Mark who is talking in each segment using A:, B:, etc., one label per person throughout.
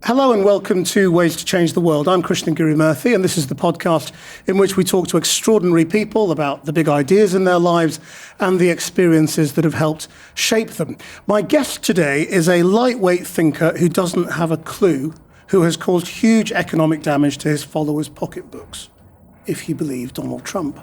A: Hello and welcome to Ways to Change the World. I'm Krishnan Murthy, and this is the podcast in which we talk to extraordinary people about the big ideas in their lives and the experiences that have helped shape them. My guest today is a lightweight thinker who doesn't have a clue, who has caused huge economic damage to his followers' pocketbooks, if you believe Donald Trump.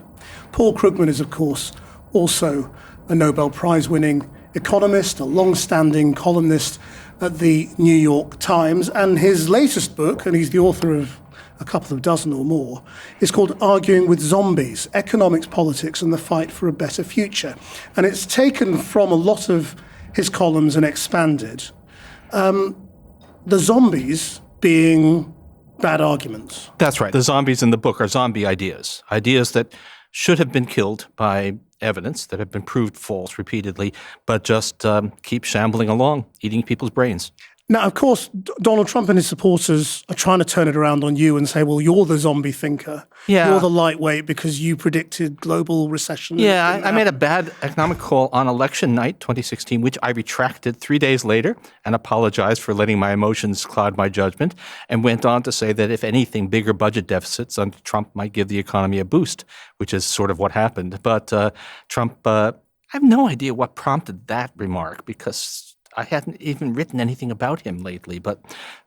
A: Paul Krugman is, of course, also a Nobel Prize-winning economist, a long-standing columnist at the New York Times, and his latest book, and he's the author of a couple of dozen or more, is called Arguing with Zombies, Economics, Politics and the Fight for a Better Future. And it's taken from a lot of his columns and expanded. The zombies being bad arguments.
B: That's right. The zombies in the book are zombie ideas that should have been killed by evidence that have been proved false repeatedly, but just keep shambling along, eating people's brains.
A: Now, of course, Donald Trump and his supporters are trying to turn it around on you and say, well, you're the zombie thinker.
B: Yeah.
A: You're the lightweight because you predicted global recession.
B: Yeah, I made a bad economic call on election night 2016, which I retracted 3 days later and apologized for letting my emotions cloud my judgment, and went on to say that if anything, bigger budget deficits under Trump might give the economy a boost, which is sort of what happened. But Trump, I have no idea what prompted that remark, because I hadn't even written anything about him lately, but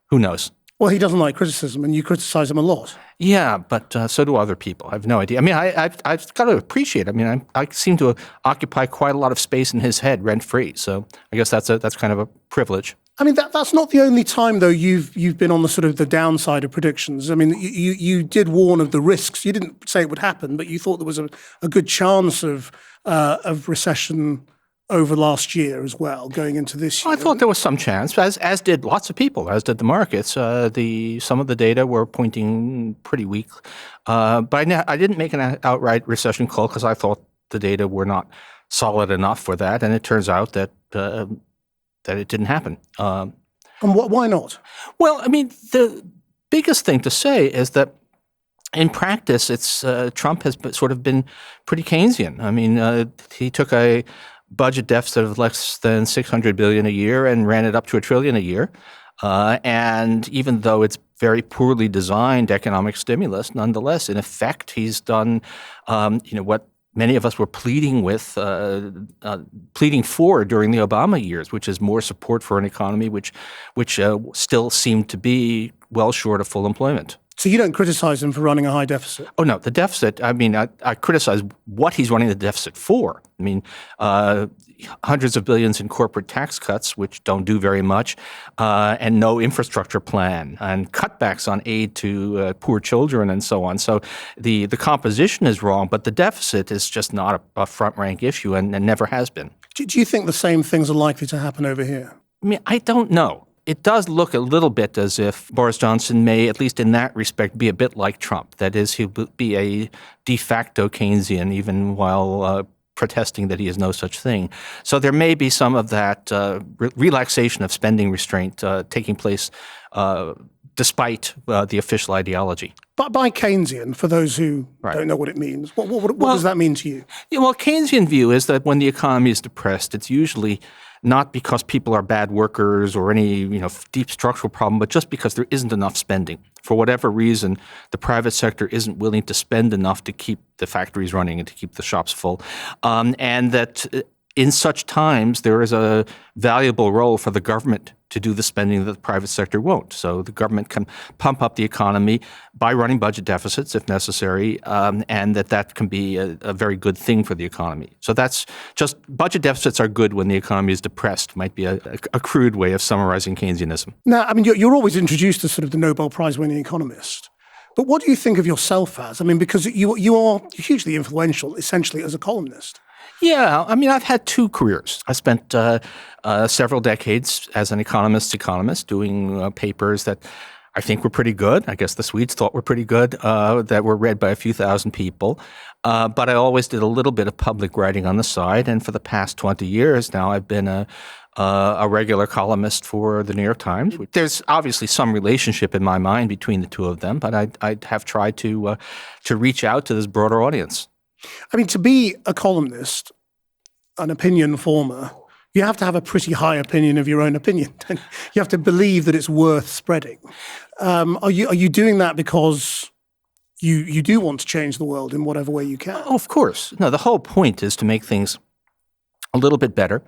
B: who knows?
A: Well, he doesn't like criticism, and you criticize him a lot.
B: Yeah, but so do other people. I have no idea. I mean, I've got to appreciate it. I mean, I seem to occupy quite a lot of space in his head, rent-free. So I guess that's kind of a privilege.
A: I mean, that's not the only time, though, you've been on the sort of the downside of predictions. I mean, you did warn of the risks. You didn't say it would happen, but you thought there was a good chance of recession over last year as well, going into this year.
B: I thought there was some chance, as did lots of people, as did the markets. Some of the data were pointing pretty weak. But I didn't make an outright recession call because I thought the data were not solid enough for that. And it turns out that it didn't happen.
A: And why not?
B: Well, I mean, the biggest thing to say is that in practice, Trump has sort of been pretty Keynesian. I mean, he took a budget deficit of less than $600 billion a year and ran it up to $1 trillion a year. And even though it's very poorly designed economic stimulus, nonetheless, in effect, he's done, what many of us were pleading for during the Obama years, which is more support for an economy which still seemed to be well short of full employment.
A: So you don't criticize him for running a high deficit?
B: Oh, no. The deficit, I mean, I criticize what he's running the deficit for. I mean, hundreds of billions in corporate tax cuts, which don't do very much, and no infrastructure plan, and cutbacks on aid to poor children and so on. So the composition is wrong, but the deficit is just not a front-rank issue and never has been.
A: Do you think the same things are likely to happen over here?
B: I mean, I don't know. It does look a little bit as if Boris Johnson may, at least in that respect, be a bit like Trump. That is, he'll be a de facto Keynesian, even while protesting that he is no such thing. So there may be some of that relaxation of spending restraint taking place despite the official ideology.
A: But by Keynesian, for those who don't know what it means, what does that mean to you?
B: Yeah, well, Keynesian view is that when the economy is depressed, it's usually not because people are bad workers or any deep structural problem, but just because there isn't enough spending. For whatever reason, the private sector isn't willing to spend enough to keep the factories running and to keep the shops full, and that in such times there is a valuable role for the government to do the spending that the private sector won't. So the government can pump up the economy by running budget deficits if necessary, and that can be a very good thing for the economy. So that's just budget deficits are good when the economy is depressed, might be a crude way of summarizing Keynesianism.
A: Now, I mean, you're always introduced as sort of the Nobel Prize-winning economist. But what do you think of yourself as? I mean, because you are hugely influential, essentially, as a columnist.
B: Yeah, I mean, I've had two careers. I spent several decades as an economist doing papers that I think were pretty good. I guess the Swedes thought were pretty good, that were read by a few thousand people. But I always did a little bit of public writing on the side. And for the past 20 years now, I've been a regular columnist for the New York Times. There's obviously some relationship in my mind between the two of them, but I have tried to reach out to this broader audience.
A: I mean, to be a columnist, an opinion former, You have to have a pretty high opinion of your own opinion. You have to believe that it's worth spreading. Are you doing that because you do want to change the world in whatever way you can?
B: Oh, of course. No, the whole point is to make things a little bit better,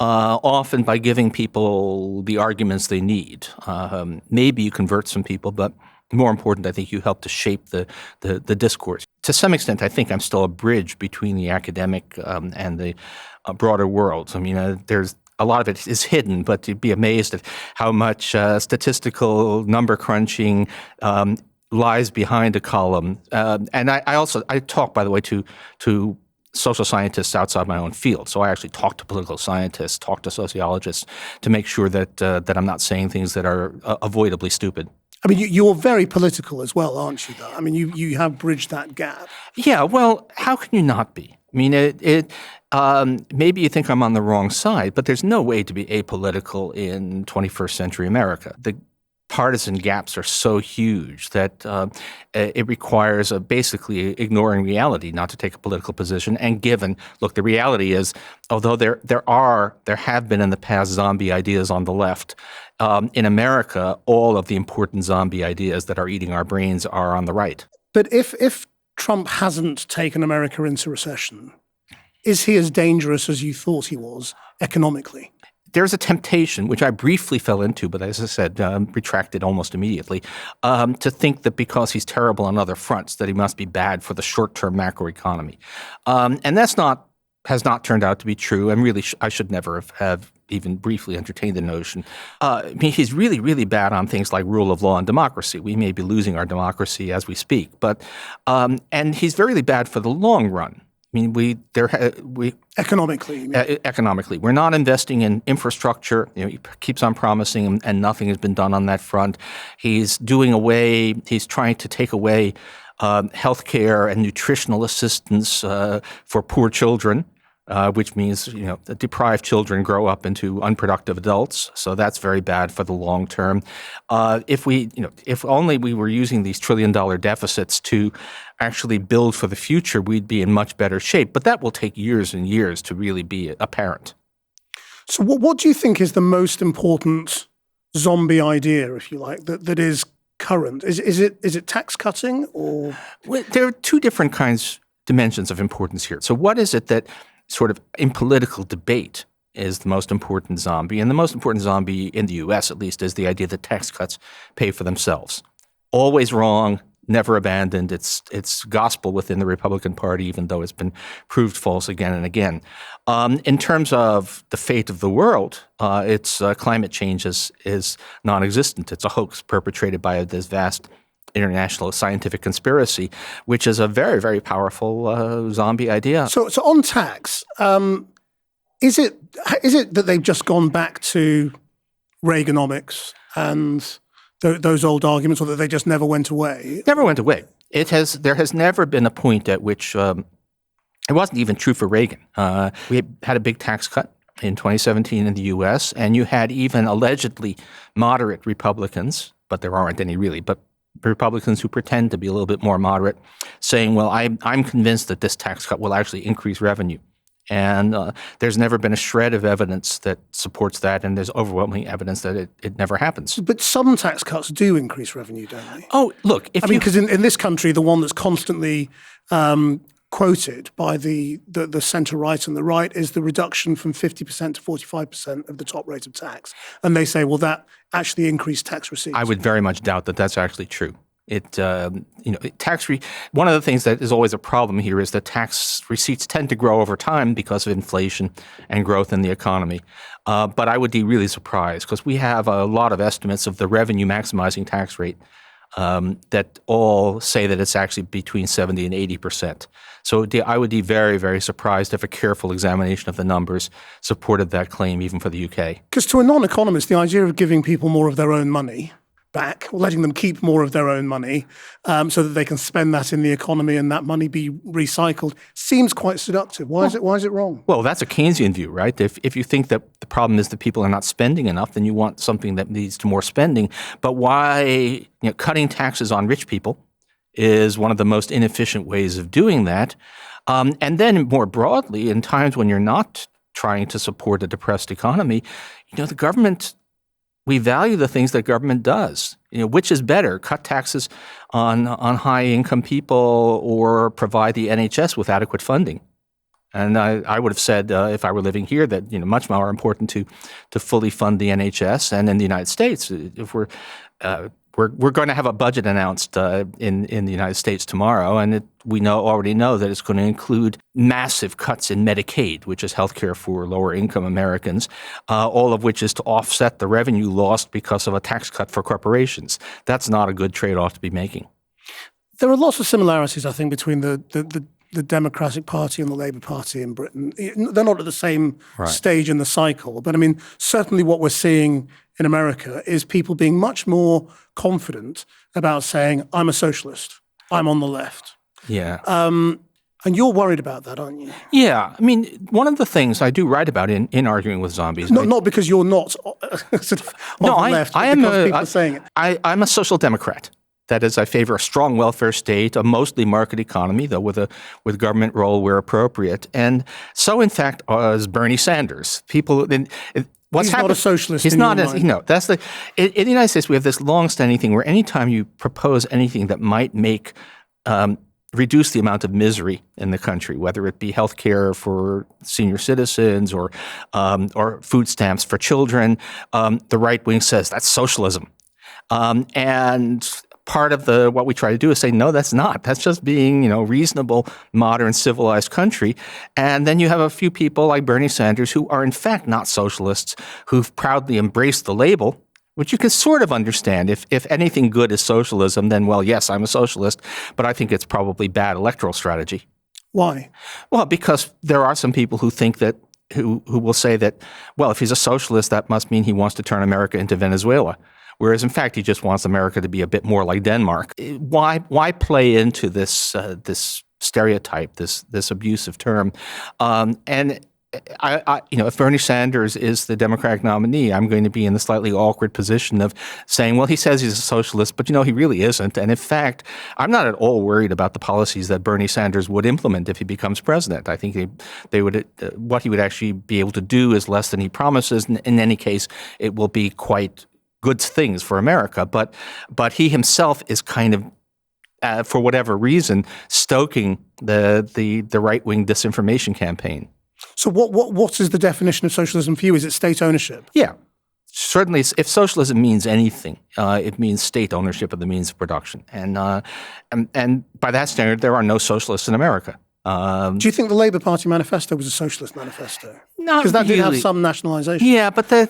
B: often by giving people the arguments they need. Maybe you convert some people, but more important, I think you help to shape the discourse. To some extent, I think I'm still a bridge between the academic and the broader worlds. I mean, there's a lot of it is hidden, but you'd be amazed at how much statistical number crunching lies behind a column. And I talk, by the way, to social scientists outside my own field. So I actually talk to political scientists, talk to sociologists to make sure that I'm not saying things that are avoidably stupid.
A: I mean, you're very political as well, aren't you, though? I mean, you have bridged that gap.
B: Yeah, well, how can you not be? I mean, maybe you think I'm on the wrong side, but there's no way to be apolitical in 21st century America. The partisan gaps are so huge that it requires basically ignoring reality not to take a political position. And look, the reality is, although there have been in the past zombie ideas on the left, in America, all of the important zombie ideas that are eating our brains are on the right.
A: But if Trump hasn't taken America into recession, is he as dangerous as you thought he was economically?
B: There's a temptation, which I briefly fell into, but as I said, retracted almost immediately, to think that because he's terrible on other fronts, that he must be bad for the short-term macroeconomy. And has not turned out to be true. And really, I should never have even briefly entertained the notion. I mean, he's really, really bad on things like rule of law and democracy. We may be losing our democracy as we speak, but and he's very bad for the long run. I mean,
A: economically, you mean?
B: Economically, we're not investing in infrastructure. He keeps on promising, and nothing has been done on that front. He's trying to take away health care and nutritional assistance for poor children, which means the deprived children grow up into unproductive adults. So that's very bad for the long term. If only we were using these $1 trillion deficits to actually build for the future, we'd be in much better shape. But that will take years and years to really be apparent.
A: So what do you think is the most important zombie idea, if you like, that is current? Is it tax cutting or?
B: Well, there are two different dimensions of importance here. So what is it that sort of in political debate is the most important zombie? And the most important zombie in the U.S., at least, is the idea that tax cuts pay for themselves. Always wrong, never abandoned. It's gospel within the Republican Party, even though it's been proved false again and again. In terms of the fate of the world, it's climate change is non-existent. It's a hoax perpetrated by this vast international scientific conspiracy, which is a very, very powerful zombie idea.
A: So on tax, is it that they've just gone back to Reaganomics and those old arguments, or that they just never went away?
B: Never went away. There has never been a point at which it wasn't even true for Reagan. We had a big tax cut in 2017 in the U.S., and you had even allegedly moderate Republicans, but there aren't any really, but Republicans who pretend to be a little bit more moderate, saying, well, I'm convinced that this tax cut will actually increase revenue. And there's never been a shred of evidence that supports that, and there's overwhelming evidence that it never happens.
A: But some tax cuts do increase revenue, don't they?
B: Oh, look.
A: Because in this country, the one that's constantly quoted by the centre-right and the right is the reduction from 50% to 45% of the top rate of tax. And they say, well, that actually increased tax receipts.
B: I would very much doubt that that's actually true. One of the things that is always a problem here is that tax receipts tend to grow over time because of inflation and growth in the economy. But I would be really surprised because we have a lot of estimates of the revenue maximizing tax rate that all say that it's actually between 70 and 80%. So I would be very, very surprised if a careful examination of the numbers supported that claim, even for the UK.
A: Because to a non-economist, the idea of giving people more of their own money back, or letting them keep more of their own money so that they can spend that in the economy and that money be recycled, seems quite seductive. Why is it wrong?
B: Well, that's a Keynesian view, right? If you think that the problem is that people are not spending enough, then you want something that leads to more spending. But why cutting taxes on rich people is one of the most inefficient ways of doing that. And then more broadly, in times when you're not trying to support a depressed economy, the government, we value the things that government does. Which is better, cut taxes on high-income people or provide the NHS with adequate funding? And I would have said, if I were living here, that much more important to fully fund the NHS. And in the United States, if we're going to have a budget announced in the United States tomorrow, and we already know that it's going to include massive cuts in Medicaid, which is health care for lower-income Americans, all of which is to offset the revenue lost because of a tax cut for corporations. That's not a good trade-off to be making.
A: There are lots of similarities, I think, between the Democratic Party and the Labour Party in Britain. They're not at the same stage in the cycle, but I mean, certainly what we're seeing in America is people being much more confident about saying, I'm a socialist, I'm on the left.
B: Yeah.
A: And you're worried about that, aren't you?
B: Yeah. I mean, one of the things I do write about in Arguing with Zombies.
A: Not because you're not sort of on the left, but because people are saying it.
B: I'm a social democrat. That is, I favor a strong welfare state, a mostly market economy, though with government role where appropriate. And so, in fact, is Bernie Sanders. He's
A: not a socialist.
B: He's not. That's in the United States, we have this long-standing thing where anytime you propose anything that might reduce the amount of misery in the country, whether it be health care for senior citizens or food stamps for children, the right wing says that's socialism. And part of what we try to do is say, no, that's not. That's just being, reasonable, modern, civilized country. And then you have a few people like Bernie Sanders who are in fact not socialists, who've proudly embraced the label, which you can sort of understand. If anything good is socialism, then, well, yes, I'm a socialist, but I think it's probably bad electoral strategy.
A: Why?
B: Well, because there are some people who think that, who will say that, well, if he's a socialist, that must mean he wants to turn America into Venezuela. Whereas, in fact, he just wants America to be a bit more like Denmark. Why play into this stereotype, this abusive term? And if Bernie Sanders is the Democratic nominee, I'm going to be in the slightly awkward position of saying, well, he says he's a socialist, but he really isn't. And in fact, I'm not at all worried about the policies that Bernie Sanders would implement if he becomes president. I think they would. What he would actually be able to do is less than he promises. And in any case, it will be quite good things for America, but he himself is kind of, for whatever reason, stoking the right-wing disinformation campaign.
A: So what is the definition of socialism for you? Is it state ownership?
B: Yeah. Certainly, if socialism means anything, it means state ownership of the means of production. And by that standard, there are no socialists in America.
A: Do you think the Labour Party manifesto was a socialist manifesto?
B: Not
A: because that
B: really.
A: did have some nationalisation.
B: Yeah, but there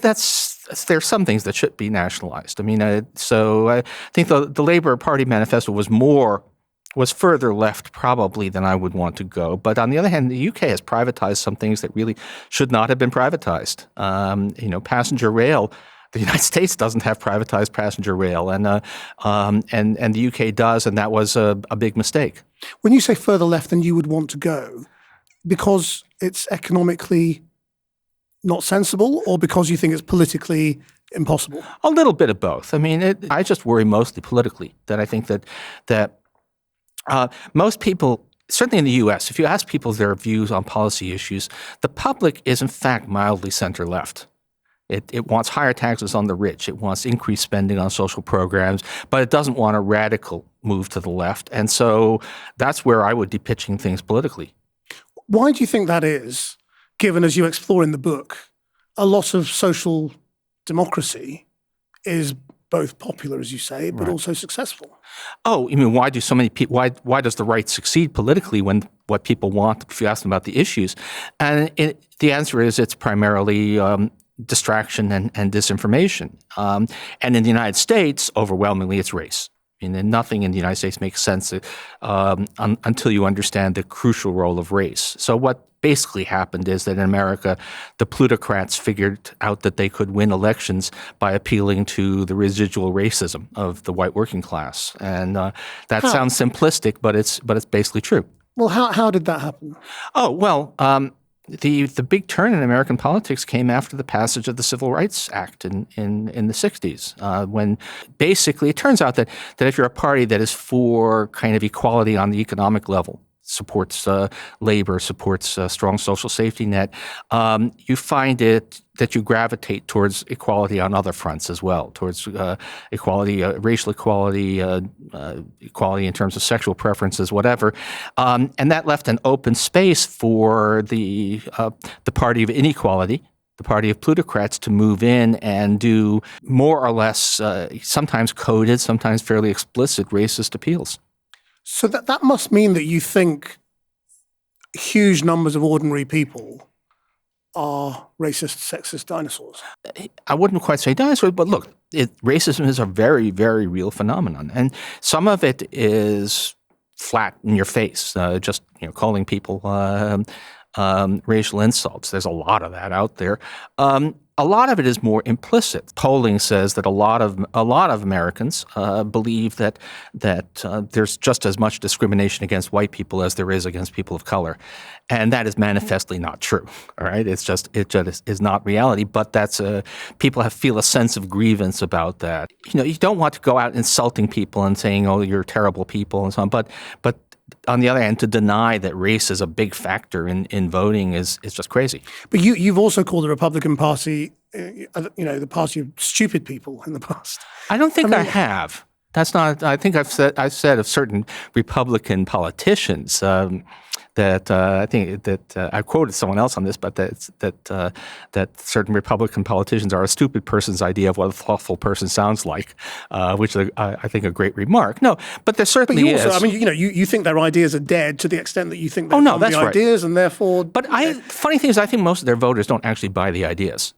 B: are some things that should be nationalized. I mean, so I think the Labour Party manifesto was further left probably than I would want to go. But on the other hand, the UK has privatized some things that really should not have been privatized. Passenger rail. The United States doesn't have privatized passenger rail, and the UK does, and that was a big mistake.
A: When you say further left than you would want to go, because it's economically not sensible, or because you think it's politically impossible?
B: A little bit of both. I mean, I just worry mostly politically. That I think that most people, certainly in the U.S., if you ask people their views on policy issues, the public is in fact mildly center-left. It wants higher taxes on the rich. It wants increased spending on social programs, but it doesn't want a radical move to the left. And so that's where I would be pitching things politically.
A: Why do you think that is, given, as you explore in the book, a lot of social democracy is both popular, as you say, but also successful?
B: Oh, you mean why do so many people? Why does the right succeed politically when what people want? If you ask them about the issues, and the answer is it's primarily distraction and disinformation. And in the United States, overwhelmingly, it's race. I mean, nothing in the United States makes sense until you understand the crucial role of race. So what basically happened is that in America, the plutocrats figured out that they could win elections by appealing to the residual racism of the white working class. And that sounds simplistic, but it's basically true.
A: Well, how did that happen?
B: Oh, well, the big turn in American politics came after the passage of the Civil Rights Act in the 60s, when basically it turns out that if you're a party that is for kind of equality on the economic level, supports labor, supports a strong social safety net, you find it that you gravitate towards equality on other fronts as well, towards equality, racial equality, equality in terms of sexual preferences, whatever. And that left an open space for the party of inequality, the party of plutocrats, to move in and do more or less, sometimes coded, sometimes fairly explicit racist appeals.
A: So that must mean that you think huge numbers of ordinary people are racist, sexist dinosaurs.
B: I wouldn't quite say dinosaurs, but look, racism is a very, very real phenomenon. And some of it is flat in your face, just calling people racial insults. There's a lot of that out there. A lot of it is more implicit. Polling says that a lot of Americans believe that there's just as much discrimination against white people as there is against people of color, and that is manifestly not true. All right, it just is not reality. But that's people feel a sense of grievance about that. You don't want to go out insulting people and saying, "Oh, you're terrible people" and so on. But on the other hand, to deny that race is a big factor in voting is just crazy.
A: But you've also called the Republican Party, the party of stupid people in the past.
B: I don't think I have. That's not. I think I've said of certain Republican politicians that I think that I quoted someone else on this, but that certain Republican politicians are a stupid person's idea of what a thoughtful person sounds like, which is, I think, a great remark. No, but there certainly is.
A: I mean, you think their ideas are dead to the extent that you think they're
B: that's right.
A: ideas, and therefore.
B: But funny thing is, I think most of their voters don't actually buy the ideas.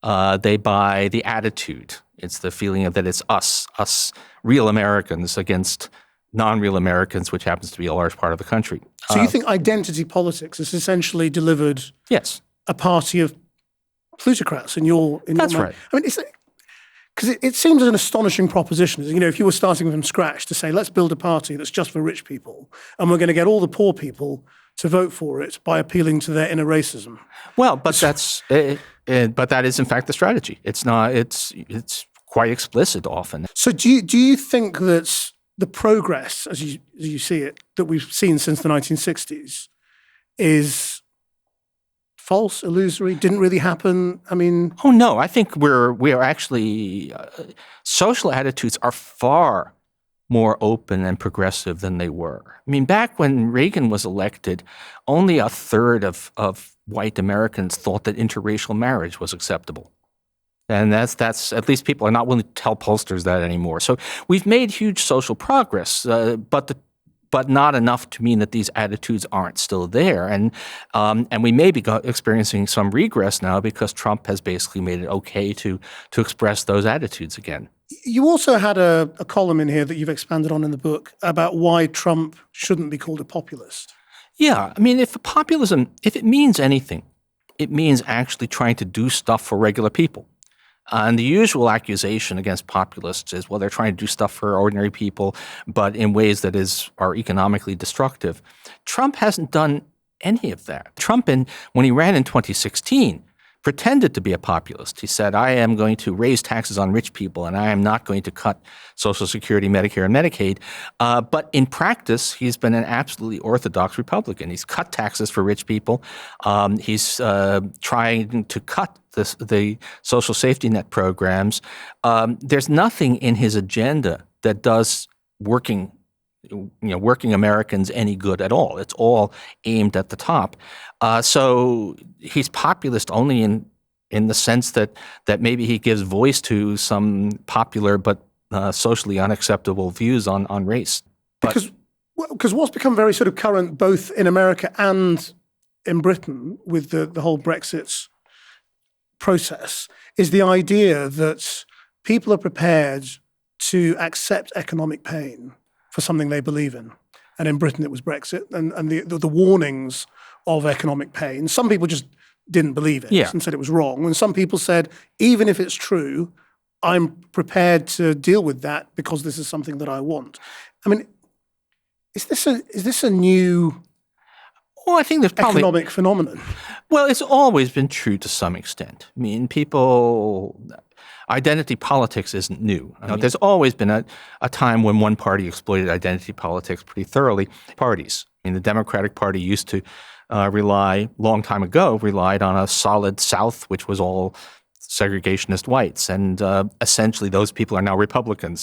B: They buy the attitude. It's the feeling of that it's us real Americans against non-real Americans, which happens to be a large part of the country.
A: So you think identity politics has essentially delivered a party of plutocrats in your
B: That's
A: mind?
B: right.
A: I mean, because it seems an astonishing proposition. If you were starting from scratch to say, let's build a party that's just for rich people, and we're going to get all the poor people to vote for it by appealing to their inner racism.
B: Well, but but that is in fact the strategy. It's not. It's quite explicit often.
A: So do you think that the progress, as you see it, that we've seen since the 1960s is false, illusory, didn't really happen? I mean...
B: Oh, no. I think we are actually... social attitudes are far more open and progressive than they were. I mean, back when Reagan was elected, only a third of white Americans thought that interracial marriage was acceptable. And that's at least people are not willing to tell pollsters that anymore. So we've made huge social progress, but not enough to mean that these attitudes aren't still there. And we may be experiencing some regress now because Trump has basically made it okay to express those attitudes again. You
A: also had a column in here that you've expanded on in the book about why Trump shouldn't be called a populist.
B: Yeah, I mean, if it means anything, it means actually trying to do stuff for regular people. And the usual accusation against populists is, well, they're trying to do stuff for ordinary people, but in ways that are economically destructive. Trump hasn't done any of that. Trump, when he ran in 2016, pretended to be a populist. He said, I am going to raise taxes on rich people, and I am not going to cut Social Security, Medicare, and Medicaid. But in practice, he's been an absolutely orthodox Republican. He's cut taxes for rich people. He's trying to cut the social safety net programs. There's nothing in his agenda that does working Americans any good at all. It's all aimed at the top. So he's populist only in the sense that maybe he gives voice to some popular but socially unacceptable views on race.
A: Because what's become very sort of current both in America and in Britain with the whole Brexit process is the idea that people are prepared to accept economic pain for something they believe in. And in Britain, it was Brexit and the warnings of economic pain. Some people just didn't believe it and said it was wrong. And some people said, even if it's true, I'm prepared to deal with that because this is something that I want. I mean, is this a new
B: I think there's probably
A: economic phenomenon?
B: Well, it's always been true to some extent. I mean, identity politics isn't new. There's always been a time when one party exploited identity politics pretty thoroughly. Parties, I mean, the Democratic Party used to long time ago, relied on a solid South, which was all segregationist whites. And essentially those people are now Republicans.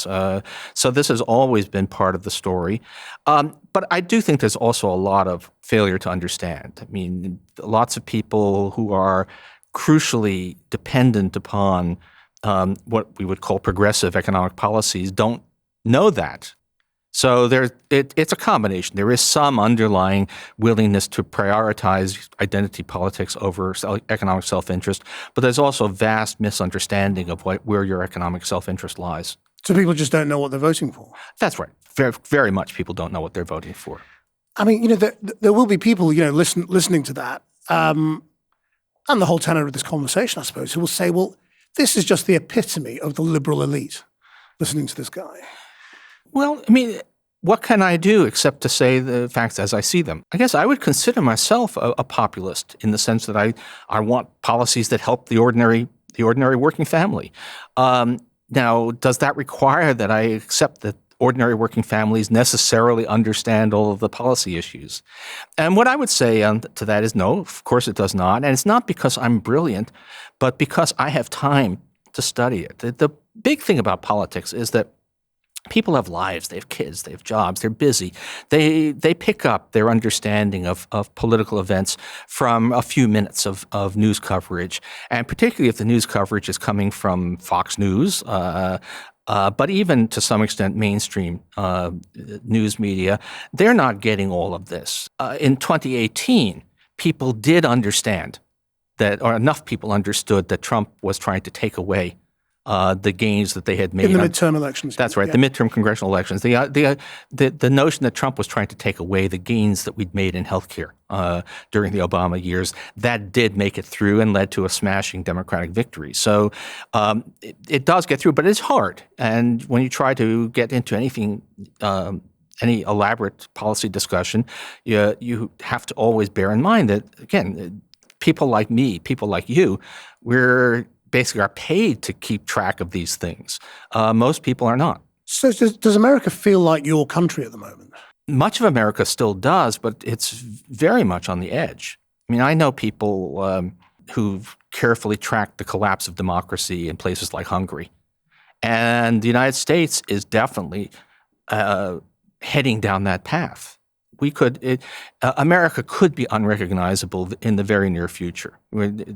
B: So this has always been part of the story. But I do think there's also a lot of failure to understand. I mean, lots of people who are crucially dependent upon what we would call progressive economic policies don't know that. So it's a combination. There is some underlying willingness to prioritize identity politics over economic self-interest, but there's also a vast misunderstanding of where your economic self-interest lies.
A: So people just don't know what they're voting for?
B: That's right. Very, very much people don't know what they're voting for.
A: I mean, there will be people, listening to that, and the whole tenor of this conversation, I suppose, who will say, well, this is just the epitome of the liberal elite, listening to this guy.
B: Well, I mean, what can I do except to say the facts as I see them? I guess I would consider myself a populist in the sense that I want policies that help the ordinary working family. Now, does that require that I accept that ordinary working families necessarily understand all of the policy issues? And what I would say to that is no, of course it does not. And it's not because I'm brilliant, but because I have time to study it. The big thing about politics is that people have lives, they have kids, they have jobs, they're busy. They pick up their understanding of political events from a few minutes of news coverage, and particularly if the news coverage is coming from Fox News, but even to some extent mainstream news media, they're not getting all of this. In 2018, people did understand that, or enough people understood that Trump was trying to take away the gains that they had made
A: in the midterm elections.
B: That's right, the midterm congressional elections. The notion that Trump was trying to take away the gains that we'd made in healthcare during the Obama years, that did make it through and led to a smashing Democratic victory. So it does get through, but it's hard. And when you try to get into anything, any elaborate policy discussion, you have to always bear in mind that, again, people like me, people like you, we're basically are paid to keep track of these things. Most people are not.
A: So does America feel like your country at the moment?
B: Much of America still does, but it's very much on the edge. I mean, I know people who've carefully tracked the collapse of democracy in places like Hungary. And the United States is definitely heading down that path. America could be unrecognizable in the very near future.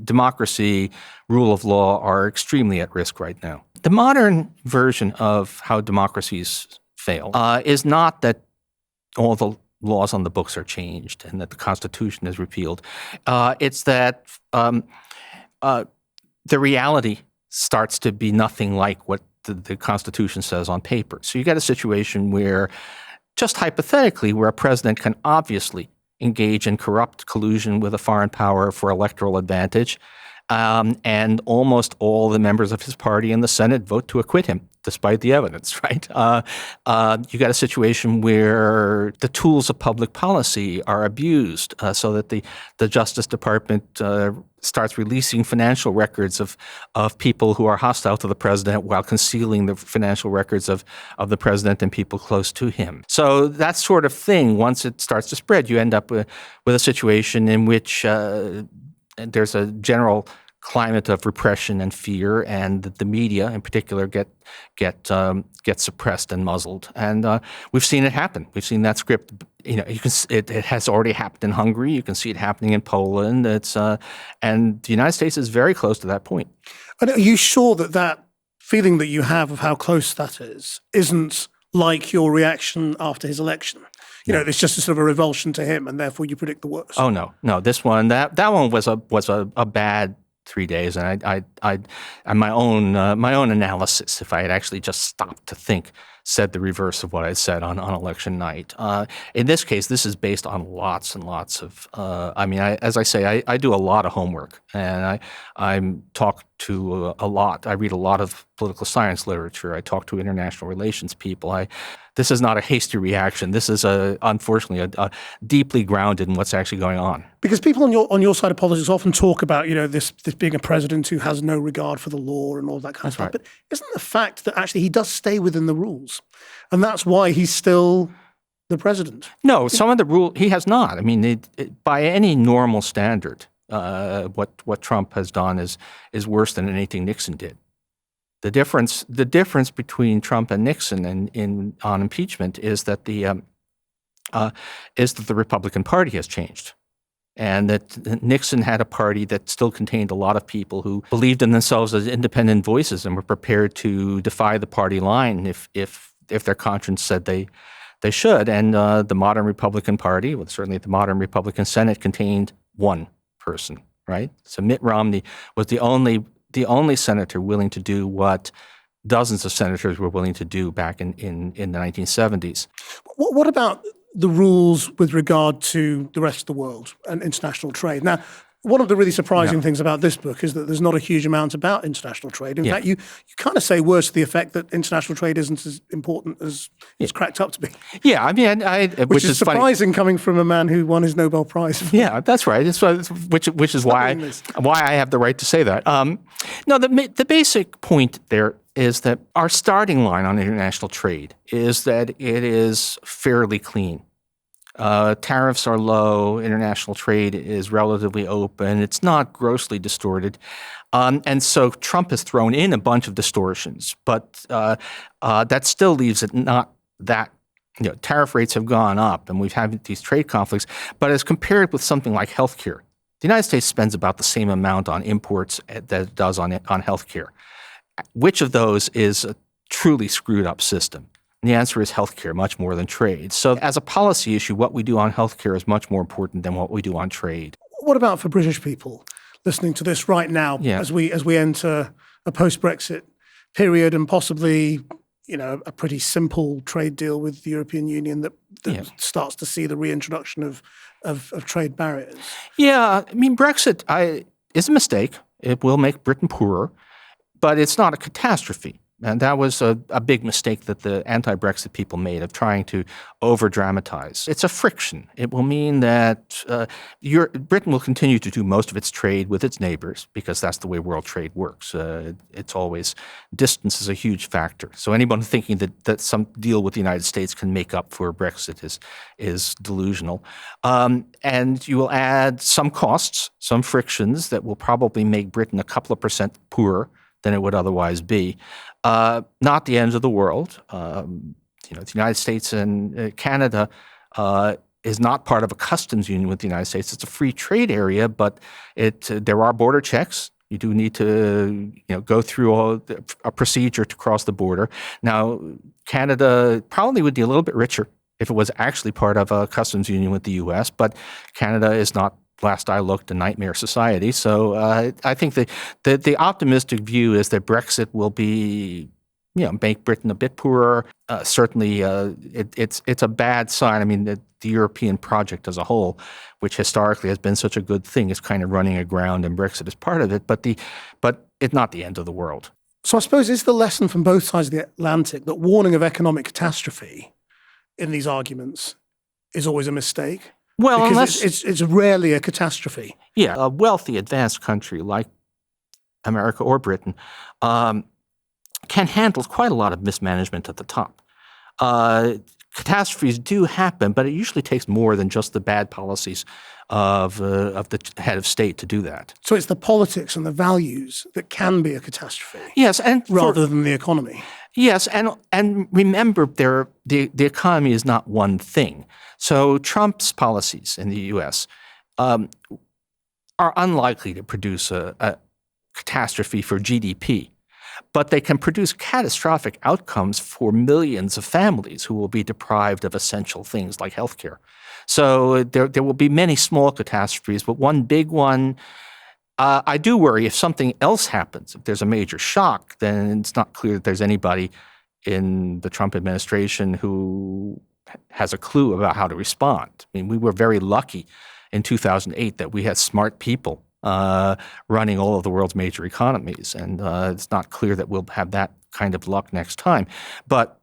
B: Democracy, rule of law are extremely at risk right now. The modern version of how democracies fail is not that all the laws on the books are changed and that the Constitution is repealed. It's that the reality starts to be nothing like what the Constitution says on paper. So you get a situation where, just hypothetically, where a president can obviously engage in corrupt collusion with a foreign power for electoral advantage, and almost all the members of his party in the Senate vote to acquit him, despite the evidence, right? You got a situation where the tools of public policy are abused so that the Justice Department starts releasing financial records of people who are hostile to the president while concealing the financial records of the president and people close to him. So that sort of thing, once it starts to spread, you end up with a situation in which there's a general climate of repression and fear, and the media in particular get suppressed and muzzled. And we've seen it happen. We've seen that script. It has already happened in Hungary. You can see it happening in Poland. And the United States is very close to that point.
A: And are you sure that feeling that you have of how close that is isn't like your reaction after his election? It's just a sort of a revulsion to him, and therefore you predict the worst.
B: Oh no! This one, that one was a bad 3 days, and my own analysis, if I had actually just stopped to think, said the reverse of what I said on election night. In this case, this is based on lots and lots of. As I say, I do a lot of homework, and I talk to a lot. I read a lot of political science literature. I talk to international relations people. This is not a hasty reaction. This is unfortunately a deeply grounded in what's actually going on. Because
A: people on your side of politics often talk about this being a president who has no regard for the law and all that kind of stuff.
B: Right.
A: But isn't the fact that actually he does stay within the rules, and that's why he's still the president.
B: No, some of the rule he has not. I mean, by any normal standard, what Trump has done is worse than anything Nixon did. The difference between Trump and Nixon on impeachment is that the Republican Party has changed, and that Nixon had a party that still contained a lot of people who believed in themselves as independent voices and were prepared to defy the party line if their conscience said they should. And the modern Republican Party, well, certainly the modern Republican Senate, contained one person, right? So Mitt Romney was the only senator willing to do what dozens of senators were willing to do back in the 1970s.
A: What about the rules with regard to the rest of the world and international trade? Now, one of the really surprising things about this book is that there's not a huge amount about international trade. In fact, you kind of say words to the effect that international trade isn't as important as it's cracked up to be.
B: Yeah, I mean,
A: which is surprising coming from a man who won his Nobel Prize.
B: Yeah, that's right. Which is why I have the right to say that. No, the basic point there is that our starting line on international trade is that it is fairly clean. Tariffs are low. International trade is relatively open. It's not grossly distorted. And so Trump has thrown in a bunch of distortions, but that still leaves it not that, tariff rates have gone up and we've had these trade conflicts. But as compared with something like healthcare, the United States spends about the same amount on imports that it does on healthcare. Which of those is a truly screwed up system? And the answer is healthcare, much more than trade. So as a policy issue, what we do on healthcare is much more important than what we do on trade.
A: What about for British people listening to this right now as we enter a post-Brexit period and possibly, a pretty simple trade deal with the European Union that starts to see the reintroduction of trade barriers? Yeah,
B: I mean, Brexit is a mistake. It will make Britain poorer, but it's not a catastrophe. And that was a big mistake that the anti-Brexit people made of trying to over-dramatize. It's a friction. It will mean that Britain will continue to do most of its trade with its neighbors because that's the way world trade works. It's always distance is a huge factor. So anyone thinking that some deal with the United States can make up for Brexit is delusional. And you will add some costs, some frictions that will probably make Britain a couple of % poorer than it would otherwise be. Not the end of the world. The United States and Canada is not part of a customs union with the United States. It's a free trade area, but there are border checks. You do need to go through a procedure to cross the border. Now, Canada probably would be a little bit richer if it was actually part of a customs union with the U.S., but Canada is not, last I looked, a nightmare society. So I think the optimistic view is that Brexit will be, make Britain a bit poorer. Certainly, it's a bad sign. I mean, the European project as a whole, which historically has been such a good thing, is kind of running aground, and Brexit is part of it. But it's not the end of the world.
A: So I suppose it's the lesson from both sides of the Atlantic that warning of economic catastrophe in these arguments is always a mistake.
B: Well,
A: because it's rarely a catastrophe.
B: Yeah, a wealthy, advanced country like America or Britain can handle quite a lot of mismanagement at the top. Catastrophes do happen, but it usually takes more than just the bad policies of the head of state to do that.
A: So it's the politics and the values that can be a catastrophe.
B: Yes, and
A: rather than the economy.
B: Yes, and remember, the economy is not one thing. So Trump's policies in the U.S. Are unlikely to produce a catastrophe for GDP, but they can produce catastrophic outcomes for millions of families who will be deprived of essential things like healthcare. So there will be many small catastrophes, but one big one, I do worry if something else happens, if there's a major shock, then it's not clear that there's anybody in the Trump administration who has a clue about how to respond. I mean, we were very lucky in 2008 that we had smart people running all of the world's major economies, and it's not clear that we'll have that kind of luck next time. But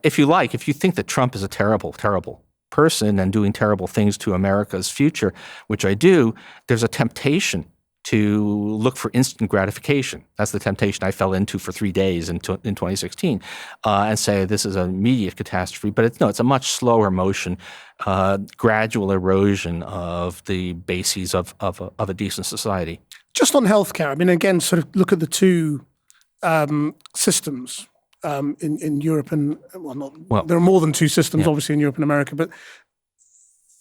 B: if you think that Trump is a terrible, terrible person and doing terrible things to America's future, which I do, there's a temptation to look for instant gratification. That's the temptation I fell into for 3 days in 2016, and say this is an immediate catastrophe. But it's a much slower motion, gradual erosion of the bases of a decent society.
A: Just on healthcare, I mean, again, sort of look at the two systems in Europe and there are more than two systems, obviously, in Europe and America, but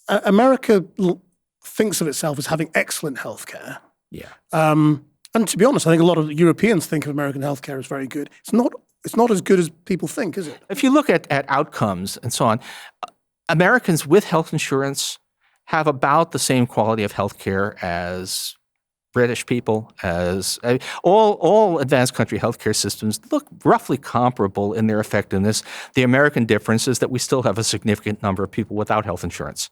A: America thinks of itself as having excellent healthcare.
B: Yeah.
A: And to be honest, I think a lot of Europeans think of American healthcare as very good. It's not as good as people think, is it?
B: If you look at outcomes and so on, Americans with health insurance have about the same quality of healthcare as British people, as all advanced country healthcare systems look roughly comparable in their effectiveness. The American difference is that we still have a significant number of people without health insurance.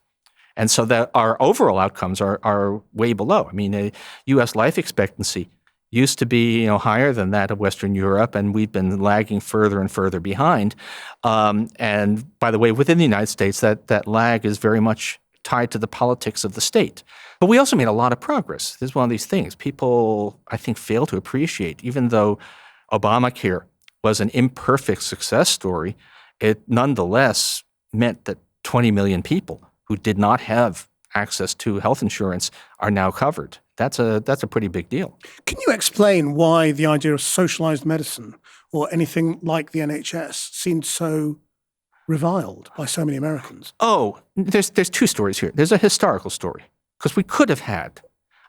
B: And so that our overall outcomes are way below. I mean, a U.S. life expectancy used to be higher than that of Western Europe, and we've been lagging further and further behind. And by the way, within the United States, that lag is very much tied to the politics of the state. But we also made a lot of progress. This is one of these things people, I think, fail to appreciate. Even though Obamacare was an imperfect success story, it nonetheless meant that 20 million people who did not have access to health insurance are now covered. That's a pretty big deal.
A: Can you explain why the idea of socialized medicine or anything like the NHS seemed so reviled by so many Americans?
B: Oh, there's two stories here. There's a historical story, because we could have had,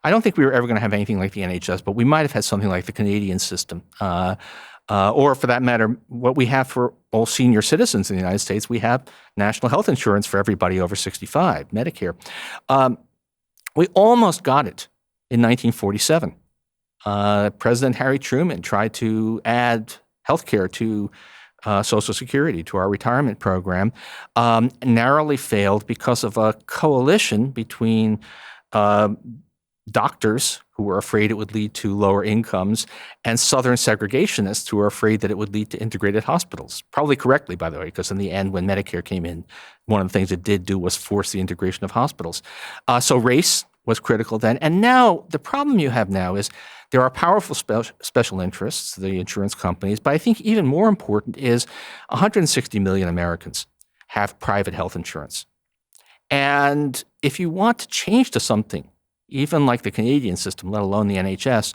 B: I don't think we were ever going to have anything like the NHS, but we might have had something like the Canadian system. Or for that matter, what we have for all senior citizens in the United States, we have national health insurance for everybody over 65, Medicare. We almost got it in 1947. President Harry Truman tried to add health care to Social Security, to our retirement program, narrowly failed because of a coalition between doctors who were afraid it would lead to lower incomes and Southern segregationists who were afraid that it would lead to integrated hospitals. Probably correctly, by the way, because in the end, when Medicare came in, one of the things it did do was force the integration of hospitals. So race was critical then. And now the problem you have now is there are powerful special interests, the insurance companies, but I think even more important is 160 million Americans have private health insurance. And if you want to change to something, even like the Canadian system, let alone the NHS,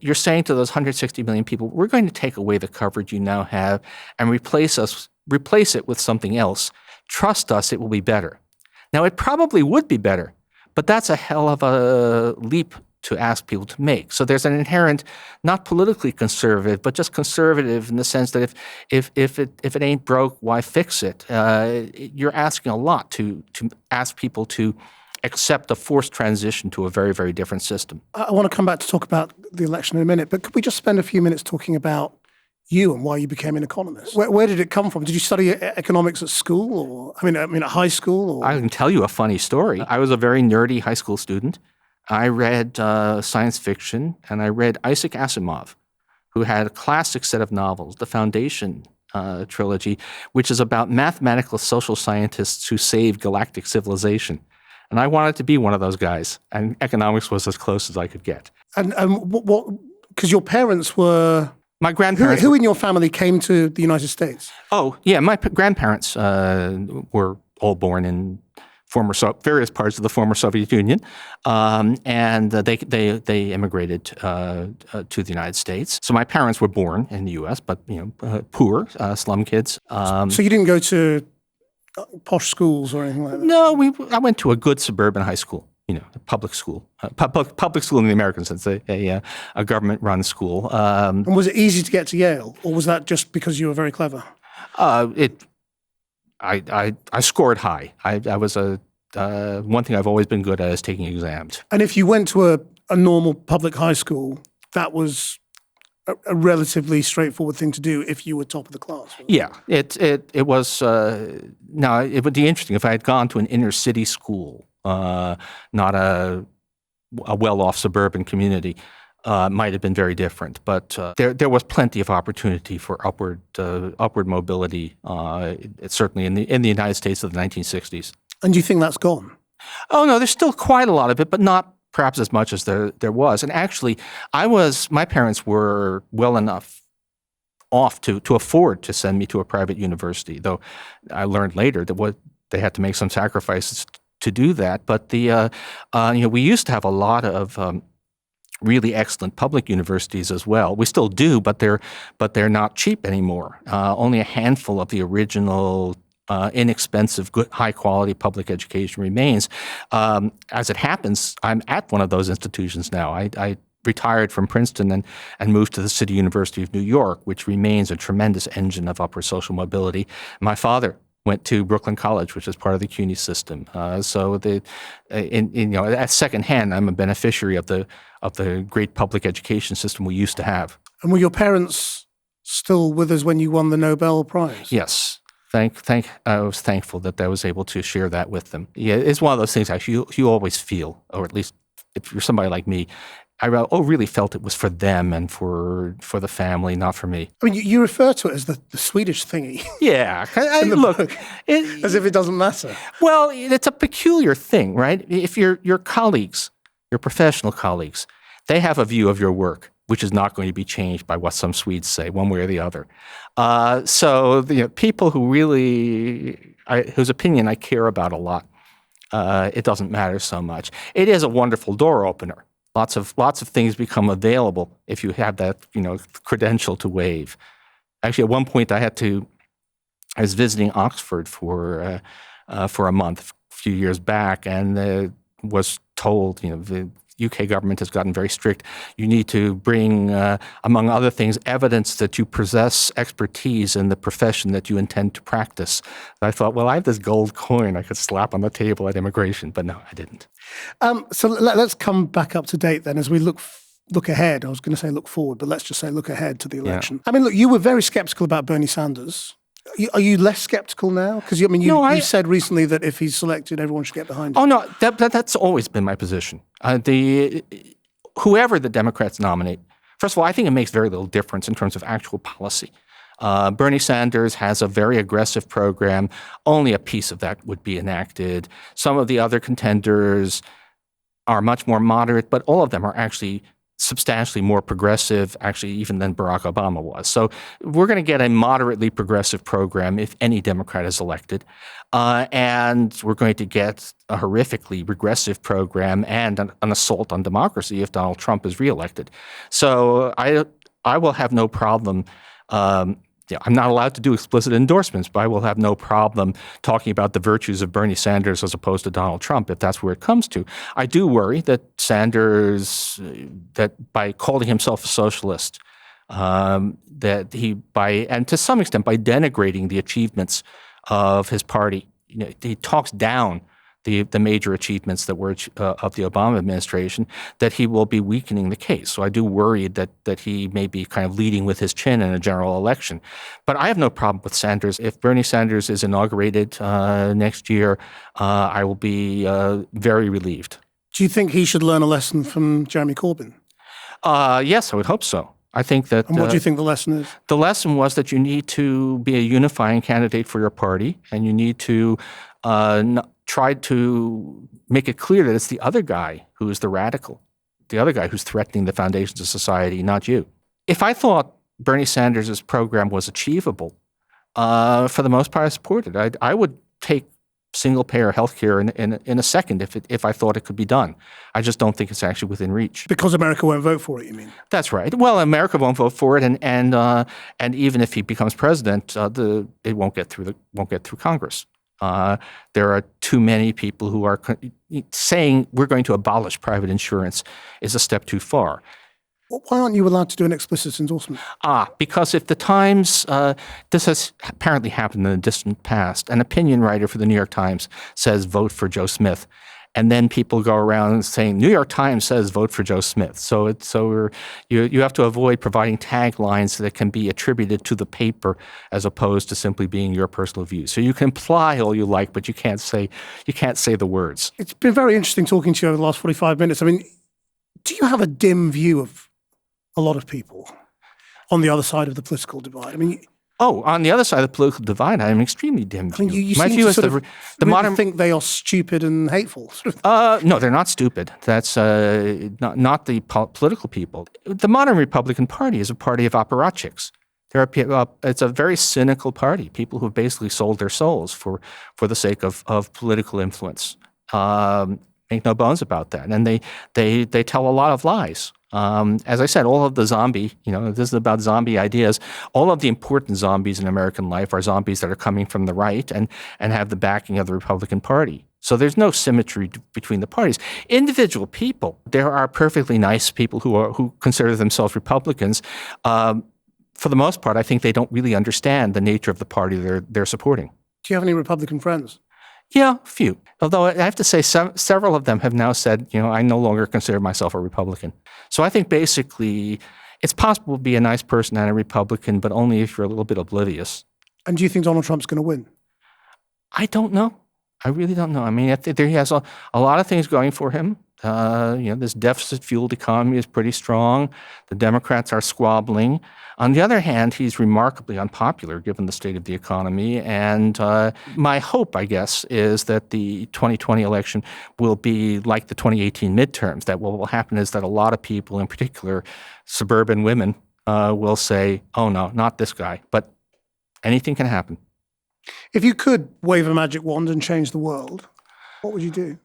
B: you're saying to those 160 million people, we're going to take away the coverage you now have and replace it with something else. Trust us, it will be better. Now, it probably would be better, but that's a hell of a leap to ask people to make. So there's an inherent, not politically conservative, but just conservative in the sense that if it ain't broke, why fix it? You're asking a lot to ask people to accept a forced transition to a very, very different system.
A: I want to come back to talk about the election in a minute, but could we just spend a few minutes talking about you and why you became an economist? Where did it come from? Did you study economics at school, or I mean at high school? Or?
B: I can tell you a funny story. I was a very nerdy high school student. I read science fiction, and I read Isaac Asimov, who had a classic set of novels, the Foundation trilogy, which is about mathematical social scientists who saved galactic civilization. And I wanted to be one of those guys, and economics was as close as I could get.
A: And what? Because your parents were
B: my grandparents.
A: Who in your family came to the United States?
B: Oh, yeah, my grandparents were all born in various parts of the former Soviet Union, and they immigrated to the United States. So my parents were born in the U.S., but poor slum kids.
A: So you didn't go to posh schools or anything like that?
B: No, I went to a good suburban high school, a public school. Public school in the American sense, a government-run school.
A: And was it easy to get to Yale, or was that just because you were very clever?
B: I scored high. I was one thing I've always been good at is taking exams.
A: And if you went to a normal public high school, that was a relatively straightforward thing to do if you were top of the class.
B: Yeah, it was. Now it would be interesting if I had gone to an inner city school, not a well-off suburban community. Might have been very different, but there was plenty of opportunity for upward mobility. Certainly in the United States of the 1960s.
A: And do you think that's gone?
B: Oh no, there's still quite a lot of it, but not perhaps as much as there was. And actually, my parents were well enough off to afford to send me to a private university, though I learned later that they had to make some sacrifices to do that. But we used to have a lot of really excellent public universities as well. We still do, but they're not cheap anymore. Only a handful of the original inexpensive, good, high-quality public education remains. As it happens, I'm at one of those institutions now. I retired from Princeton and moved to the City University of New York, which remains a tremendous engine of upward social mobility. My father went to Brooklyn College, which is part of the CUNY system. At secondhand, I'm a beneficiary of the great public education system we used to have.
A: And were your parents still with us when you won the Nobel Prize?
B: Yes. I was thankful that I was able to share that with them. Yeah, it's one of those things actually you always feel, or at least if you're somebody like me, I really felt it was for them and for the family, not for me.
A: I mean, you refer to it as the Swedish thingy.
B: Yeah. Look,
A: as if it doesn't matter.
B: Well, it's a peculiar thing, right? If your colleagues, your professional colleagues, they have a view of your work, which is not going to be changed by what some Swedes say, one way or the other. So people who whose opinion I care about a lot, it doesn't matter so much. It is a wonderful door opener. Lots of things become available if you have that credential to waive. Actually, at one point, I was visiting Oxford for a month a few years back, and was told the UK government has gotten very strict. You need to bring, among other things, evidence that you possess expertise in the profession that you intend to practice. And I thought, well, I have this gold coin I could slap on the table at immigration, but no, I didn't.
A: So let's come back up to date then as we look ahead. I was going to say look forward, but let's just say look ahead to the election. Yeah. I mean, look, you were very skeptical about Bernie Sanders. Are you less skeptical now? Because you said recently that if he's selected, everyone should get behind him.
B: Oh no, that's always been my position. Whoever the Democrats nominate, first of all, I think it makes very little difference in terms of actual policy. Bernie Sanders has a very aggressive program. Only a piece of that would be enacted. Some of the other contenders are much more moderate, but all of them are actually substantially more progressive, actually, even than Barack Obama was. So we're going to get a moderately progressive program if any Democrat is elected. And we're going to get a horrifically regressive program and an assault on democracy if Donald Trump is reelected. So I will have no problem. I'm not allowed to do explicit endorsements, but I will have no problem talking about the virtues of Bernie Sanders as opposed to Donald Trump, if that's where it comes to. I do worry that Sanders, that by calling himself a socialist, and to some extent by denigrating the achievements of his party, he talks down the major achievements that were of the Obama administration, that he will be weakening the case. So I do worry that he may be kind of leading with his chin in a general election. But I have no problem with Sanders. If Bernie Sanders is inaugurated next year, I will be very relieved.
A: Do you think he should learn a lesson from Jeremy Corbyn?
B: Yes, I would hope so. I think that.
A: And what do you think the lesson is?
B: The lesson was that you need to be a unifying candidate for your party, and you need to try to make it clear that it's the other guy who is the radical, the other guy who's threatening the foundations of society, not you. If I thought Bernie Sanders' program was achievable, for the most part, I support it. I would take single-payer health care in a second if I thought it could be done. I just don't think it's actually within reach.
A: Because America won't vote for it, you mean?
B: That's right. Well, America won't vote for it, and even if he becomes president, it won't get through Congress. There are too many people who are saying we're going to abolish private insurance is a step too far.
A: Why aren't you allowed to do an explicit endorsement?
B: Because if the Times, this has apparently happened in the distant past, an opinion writer for the New York Times says vote for Joe Smith, and then people go around saying New York Times says vote for Joe Smith. So you have to avoid providing taglines that can be attributed to the paper as opposed to simply being your personal view. So you can imply all you like, but you can't say the words. It's
A: been very interesting talking to you over the last 45 minutes. I mean, do you have a dim view of a lot of people on the other side of the political divide? I mean,
B: Oh, on the other side of the political divide, I am extremely dim.
A: I mean, you
B: My
A: seem
B: view
A: to
B: is
A: sort of
B: the
A: really
B: modern.
A: think they are stupid and hateful. Sort of.
B: No, they're not stupid. That's not the political people. The modern Republican Party is a party of apparatchiks. It's a very cynical party. People who basically sold their souls for the sake of political influence. Make no bones about that, and they tell a lot of lies. As I said, all of the zombie, this is about zombie ideas. All of the important zombies in American life are zombies that are coming from the right and have the backing of the Republican Party. So there's no symmetry between the parties. Individual people, there are perfectly nice people who consider themselves Republicans. For the most part, I think they don't really understand the nature of the party they're supporting.
A: Do you have any Republican friends?
B: Yeah, a few. Although I have to say several of them have now said, I no longer consider myself a Republican. So I think basically it's possible to be a nice person and a Republican, but only if you're a little bit oblivious. And
A: do you think Donald Trump's going to win?
B: I don't know. I really don't know. I mean, he has a lot of things going for him. This deficit-fueled economy is pretty strong. The Democrats are squabbling. On the other hand, he's remarkably unpopular given the state of the economy. And my hope, I guess, is that the 2020 election will be like the 2018 midterms. That what will happen is that a lot of people, in particular suburban women, will say, oh, no, not this guy. But anything can happen.
A: If you could wave a magic wand and change the world, what would you do?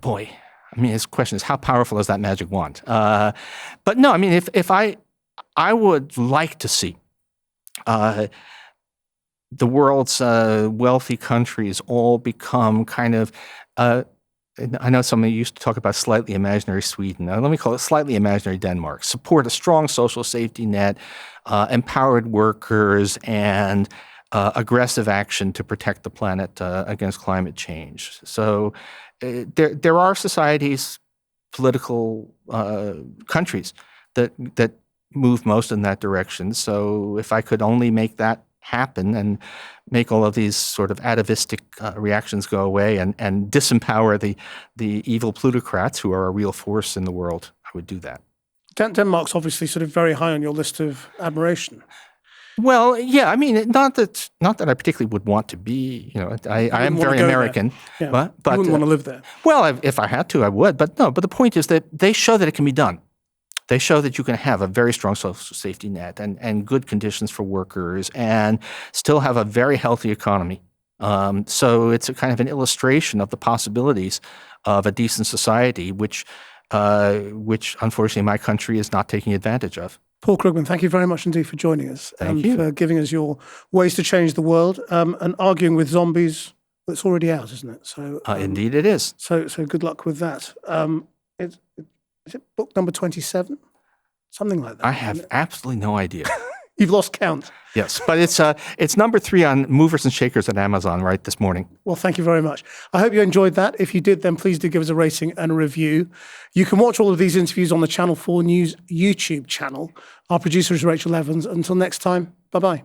B: Boy. I mean, his question is, how powerful is that magic wand? But no, I mean, if I would like to see the world's wealthy countries all become kind of, I know somebody used to talk about slightly imaginary Sweden. Let me call it slightly imaginary Denmark. Support a strong social safety net, empowered workers, and aggressive action to protect the planet against climate change. So there are societies, political countries that move most in that direction. So if I could only make that happen and make all of these sort of atavistic reactions go away and disempower the evil plutocrats who are a real force in the world, I would do that.
A: Denmark's obviously sort of very high on your list of admiration.
B: Well, yeah, I mean, not that I particularly would want to be, I am very American.
A: Yeah,
B: but
A: you wouldn't want to live there.
B: Well, if I had to, I would. But no, but the point is that they show that it can be done. They show that you can have a very strong social safety net and good conditions for workers and still have a very healthy economy. So it's a kind of an illustration of the possibilities of a decent society, which unfortunately my country is not taking advantage of.
A: Paul Krugman, thank you very much indeed for joining us.
B: Thank you.
A: For giving us your ways to change the world and arguing with zombies. It's already out, isn't it? So
B: indeed it is.
A: So good luck with that. Is it book number 27? Something like that.
B: I have absolutely no idea.
A: You've lost count.
B: Yes, but it's number 3 on movers and shakers at Amazon right this morning.
A: Well, thank you very much. I hope you enjoyed that. If you did, then please do give us a rating and a review. You can watch all of these interviews on the Channel 4 News YouTube channel. Our producer is Rachel Evans. Until next time, bye-bye.